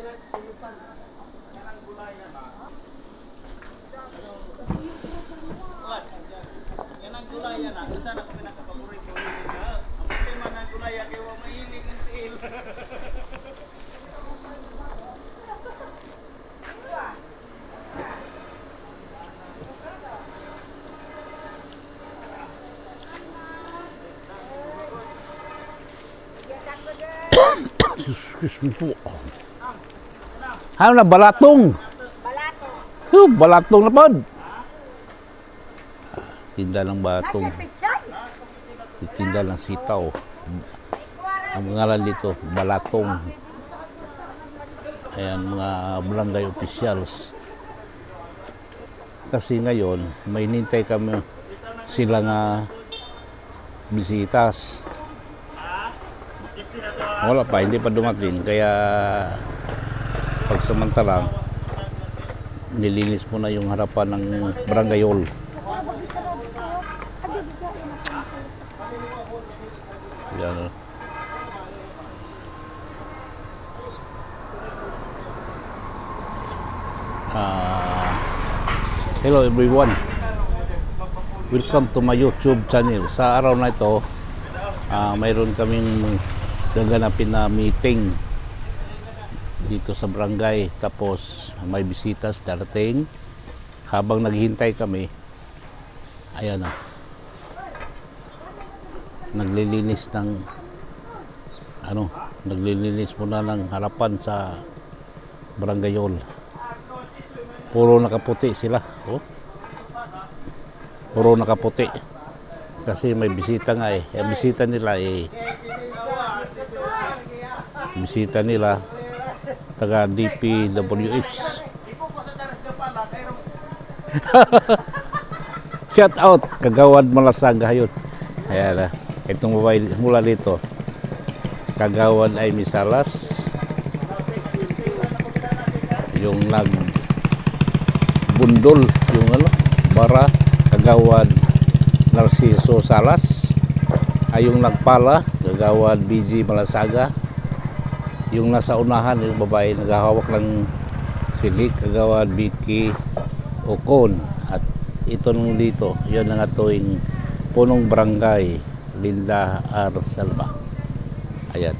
Yan ang gulayan na. Isa na sa pinaka-paborito nila. Ang problema ng gulayan kaya huwag mahilig ang tiil. Excuse me po. Ano na, balatong? Balatong. Balatong na po. Tinda ng balatong. Tinda ng sitaw. Ang ngalan dito, balatong. Ayan, mga barangay officials. Kasi ngayon, may hinintay kami sila nga bisitas. Wala pa, hindi pa dumating. Kaya pagsamantalang nilinis mo na yung harapan ng barangay hall. Yan. Hello everyone. Welcome to my YouTube channel. Sa araw na ito, mayroon kaming gaganapin na meeting dito sa barangay, tapos may bisitas darating. Habang naghihintay kami, ayan na, naglilinis ng naglilinis muna ng harapan sa barangay hall. Puro nakaputi sila, oh. Puro nakaputi kasi may bisita nga eh. Ang bisita nila taga DPWH. Shout out Kagawad Malasaga yun. Ayan na, itong babae mula dito, Kagawad ay Misalas, yung nagbundol yung bara Kagawad Narciso Salas, ay yung nagpala Kagawad BG Malasaga. Yung nasa unahan, yung babae naghahawak ng silik, Kagawad Vicky Ocon. At ito nung dito, yun ang atuing punong barangay Linda R. Salva. Ayan.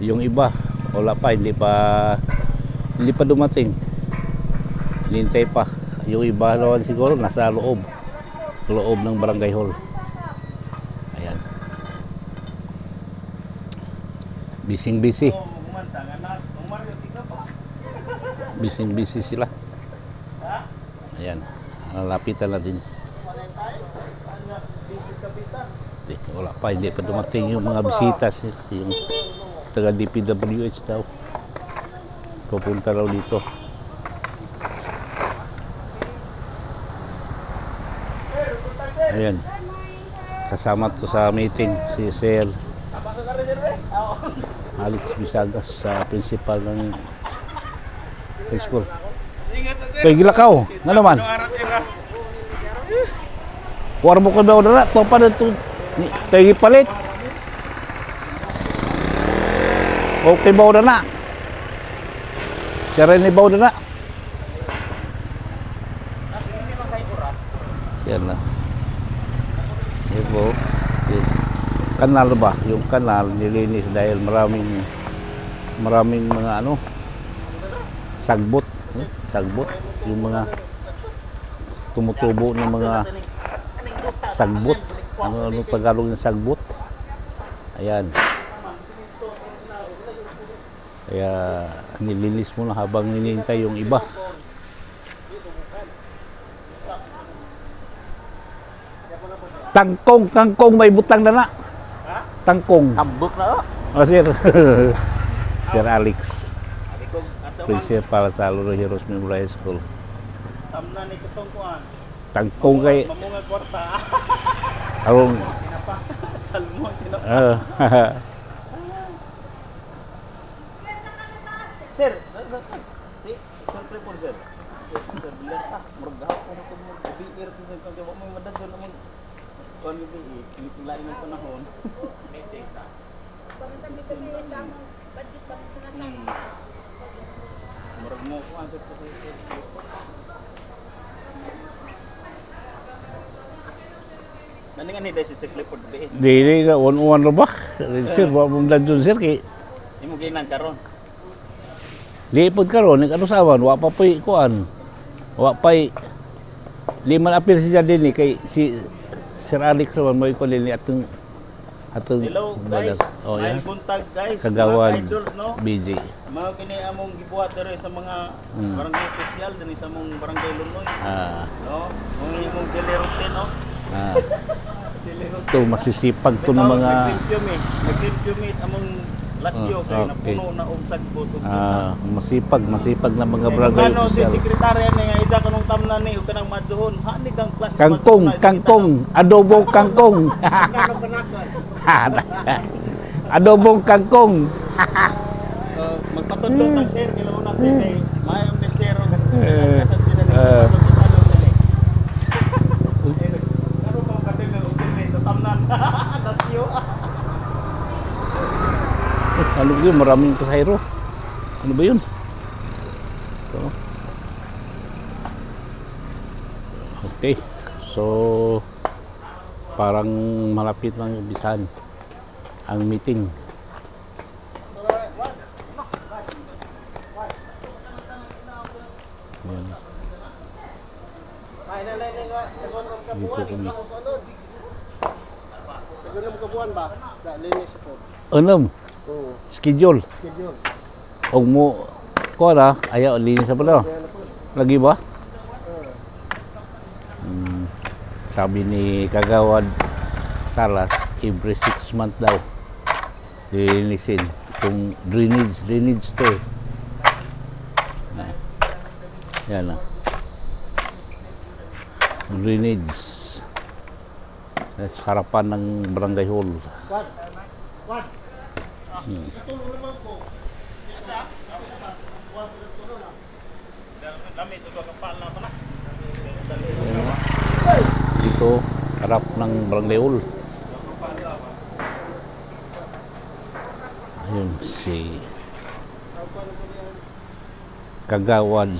Yung iba, wala pa, hindi pa dumating. Hinintay pa. Yung iba naman siguro nasa loob ng barangay hall. Ayan. Busy. Busy sila. Ayan. Lapitan natin. Wala pa, hindi pa dumating yung mga bisita. Yung taga DPWH daw. Pupunta raw dito. Ayan. Kasama to sa meeting si Sir Alex Bisagas, sa principal ng high school. Kaya gilakaw, nga naman. War mo ko ba na to pa dito. Tayo palit. Okay ba na? Siya rin ibaw na. Yan na. Ito. Kanal ba? Yung kanal nilinis dahil maraming mga sagbot. Sagbot. Yung mga tumutubo ng mga sagbot. Ano Tagalog ng sagbot? Ayan. Kaya nilinis mo na habang hinihintay yung iba. Kangkong may butang na. Tangkong. Tambok na Oh, Sir. Sir Alex. Principal sa Luro Heroes Memorial High School. Tamna ni kutong kuan. Tangkong kay Mamunga kwarta. arong Salmon tinapa. Sir, siyempre po sir. Sir, bilang muragaw ko na kung mag-biir to sir. Kung mo madadol naman. Kung yung kinikilain ng panahon. Meeting na. answer ko sa Nani nga ni dahil si Clifford B. Dili ka, one na ba? Sir, wa mong dadyon sir, kay Imo ginang karon. lipod karon, ano sawan, wa pa po'y kuan. Wa pa'y, liman apil siya din kay si Sir Alex naman mo iko din atong Hello guys. Oh, May yeah. buntag guys. Kagawad Mga idols, no? BJ. Mao kini among gibuhat dere sa mga barangay official dinhi sa among barangay Lunoy. Ah, No? Mong imong daily routine, no? ah. Daily routine. Ito, masisipag to ng mga, Nag-review mi sa among lasyo kay okay. napuno na og sagbot ug masipag na mga barangay ano si official. sekretarya ni nga ida kanong tamnan ni ug kanang madjuhon hani kang klase Kangkong, adobong kangkong. Adobong kangkong. magpatudlo tang sir kay launa sir kay mayong desero kasi Eh, sa sila ni eh. Ano ba kadeng ng utin sa tamnan lasyo Ano ba yun? Maraming pasahero. Ano ba yun? Ito. Okay. So, parang malapit ng umpisahan ang meeting. Yan. Dito kami. Ganun kabuan ba? Da linis ako. Anam, Oo. schedule. Schedule. Og mo, ko na, ayaw, linis na pala. Lagi ba? Sabi ni Kagawad Salas, every 6 months daw lilinisin itong drainage to eh. Yan na. Drainage. Sa harapan ng barangay hall. Wad. Wad. Tutulong naman ko. Dami ito ka pala pala Dito, harap ng barangay hall. Ayun, si Kagawad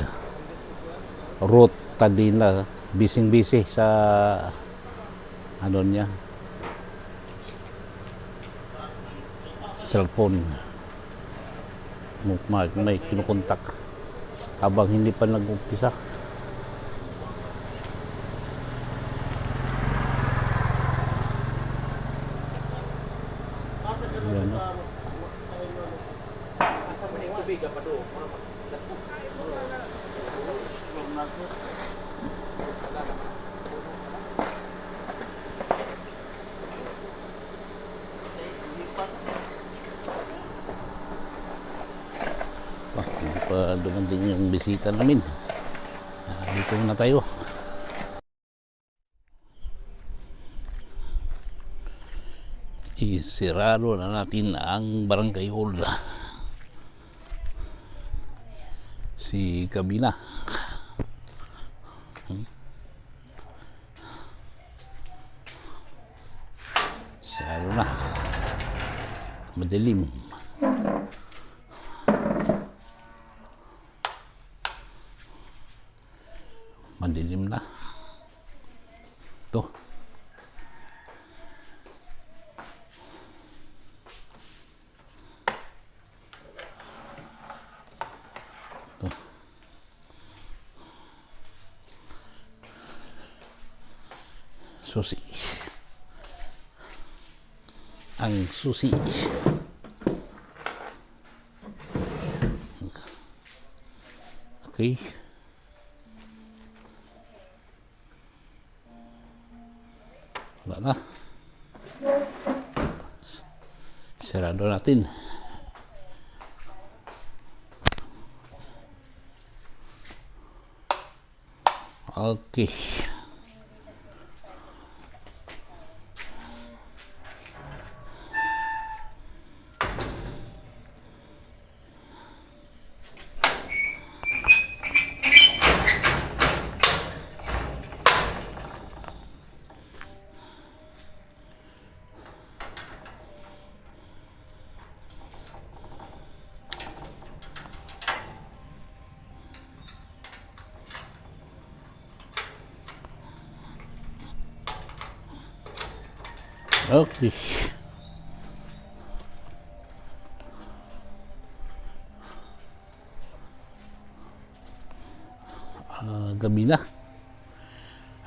Ruth Tadina, bising-busy sa ano niya, cellphone. May kinukontak habang hindi pa nag-umpisa. Yan, no? asa man yung tubig pa do Pa dumating yung bisita namin. Dito muna tayo. Isirado na natin ang barangay hall. Si Kabina. Sirado na. Madilim. Madilim na. Ito. Ito. Susi. Ang susi. Okay. Wala na. Sarado natin. Okay. Okay. Gabi na.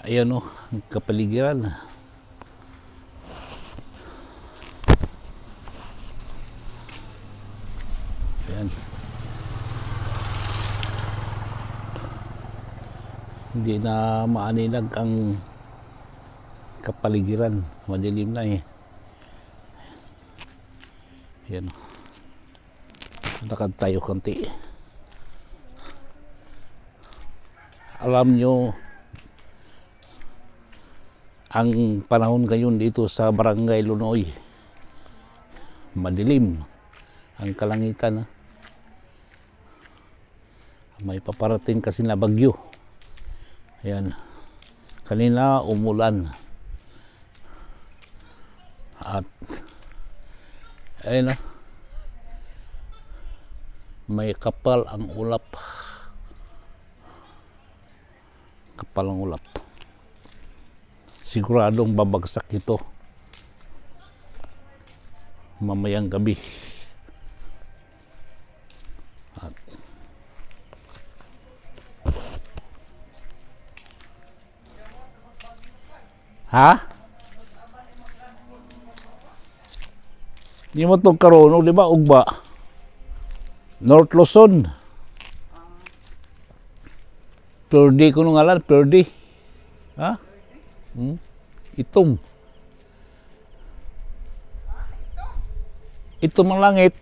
Ayan o, ang kapaligiran. Ayan. Hindi na maaninag ang kapaligiran. Madilim na eh. Ayan. Lakad tayo konti. Alam nyo, ang panahon ngayon dito sa Barangay Lunoy, madilim ang kalangitan. May paparating kasi na bagyo. Ayan. Kanina umulan. At ayun na, may kapal ang ulap. Kapal ang ulap. Siguradong babagsak ito mamayang gabi. At ha? Di mo itong karoon, di ba? Ugba. North Luzon. Purdy ko nung ngalan, Purdy. Ha? Itom. Itom ang langit.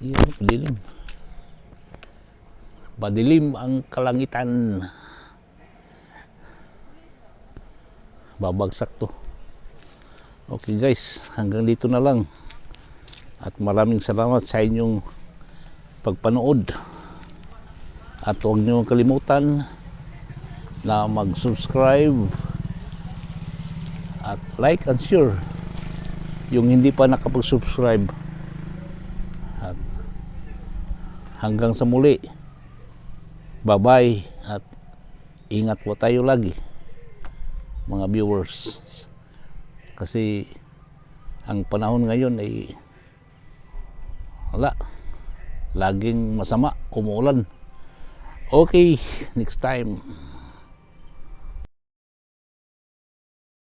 Iyon, padilim. Padilim ang kalangitan. Babagsak to. Okay guys, hanggang dito na lang. At maraming salamat sa inyong pagpanood. At huwag niyo kalimutan na mag-subscribe at like and share yung hindi pa nakapag-subscribe. At hanggang sa muli, bye-bye at ingat po tayo lagi mga viewers, kasi ang panahon ngayon ay wala, laging masama, umuulan. Okay, next time.